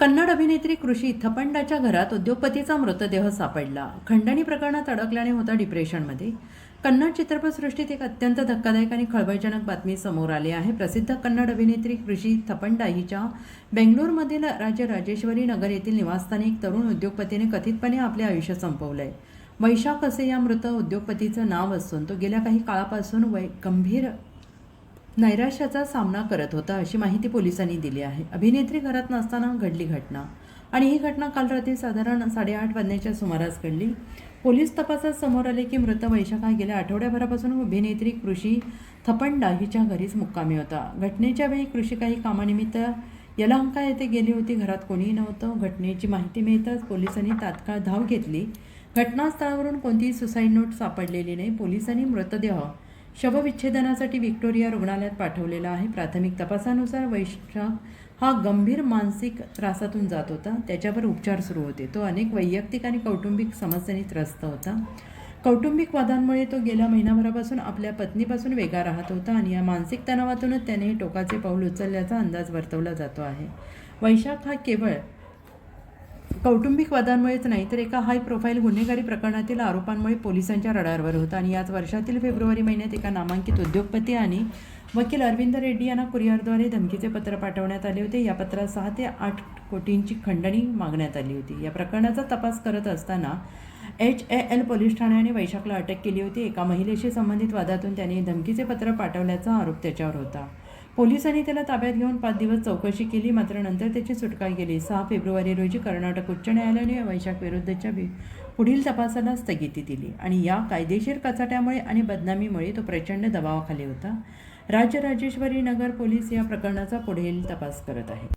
कन्नड अभिनेत्री कृषी थपंडाच्या घरात उद्योगपतीचा मृतदेह सापडला. खंडणी प्रकरणात अडकल्याने होता डिप्रेशनमध्ये. कन्नड चित्रपटसृष्टीत एक अत्यंत धक्कादायक आणि खळबळजनक बातमी समोर आली आहे. प्रसिद्ध कन्नड अभिनेत्री कृषी थपंडा हिच्या बेंगळूरमधील राजराजेश्वरी नगर येथील निवासस्थानी एक तरुण उद्योगपतीने कथितपणे आपले आयुष्य संपवलंय. वैशाख असे या मृत उद्योगपतीचं नाव असून तो गेल्या काही काळापासून गंभीर नैराश्याचा सामना करत होता, अशी माहिती पोलिसांनी दिली आहे. अभिनेत्री घरात नसताना घडली घटना आणि ही घटना काल रात्री साधारण 8:30 वाजण्याच्या सुमारास घडली. पोलीस तपासात समोर आले की मृत वैशाख हा गेल्या आठवड्याभरापासून अभिनेत्री कृषी थपंडा हिच्या घरीच मुक्कामी होता. घटनेच्या वेळी कृषी काही कामानिमित्त यलहंका येथे गेली होती. घरात कोणीही नव्हतं. घटनेची माहिती मिळताच पोलिसांनी तात्काळ धाव घेतली. घटनास्थळावरून कोणतीही सुसाईड नोट सापडलेली नाही. पोलिसांनी मृतदेह शवविच्छेदनासाठी व्हिक्टोरिया रुग्णालयात पाठवलेला आहे. प्राथमिक तपासानुसार वैशाख हा गंभीर मानसिक त्रासातून जात होता. त्याच्यावर उपचार सुरू होते. तो अनेक वैयक्तिक आणि कौटुंबिक समस्यांनी त्रस्त होता. कौटुंबिक वादांमुळे तो गेल्या महिनाभरापासून आपल्या पत्नीपासून वेगळा राहत होता आणि या मानसिक तणावातूनच त्याने हे टोकाचे पाऊल उचलल्याचा अंदाज वर्तवला जातो आहे. वैशाख हा केवळ कौटुंबिक वादांमुळेच नाही तर एका हाय प्रोफाईल गुन्हेगारी प्रकरणातील आरोपांमुळे पोलिसांच्या रडारवर होता आणि याच वर्षातील फेब्रुवारी महिन्यात एका नामांकित उद्योगपती आणि वकील अरविंद रेड्डी यांना कुरिअरद्वारे धमकीचे पत्र पाठवण्यात आले होते. या पत्रात 6 ते 8 कोटींची खंडणी मागण्यात आली होती. या प्रकरणाचा तपास करत असताना HAL पोलीस ठाण्याने वैशाखला अटक केली होती. एका महिलेशी संबंधित वादातून त्याने धमकीचे पत्र पाठवल्याचा आरोप त्याच्यावर होता. पोलिसांनी त्याला ताब्यात घेऊन 5 दिवस चौकशी केली, मात्र नंतर त्याची सुटका केली. 6 फेब्रुवारी रोजी कर्नाटक उच्च न्यायालयाने वैशाख विरुद्धच्या पुढील तपासाला स्थगिती दिली आणि या कायदेशीर कचाट्यामुळे आणि बदनामीमुळे तो प्रचंड दबावाखाली होता. राजराजेश्वरी नगर पोलीस या प्रकरणाचा पुढील तपास करत आहे.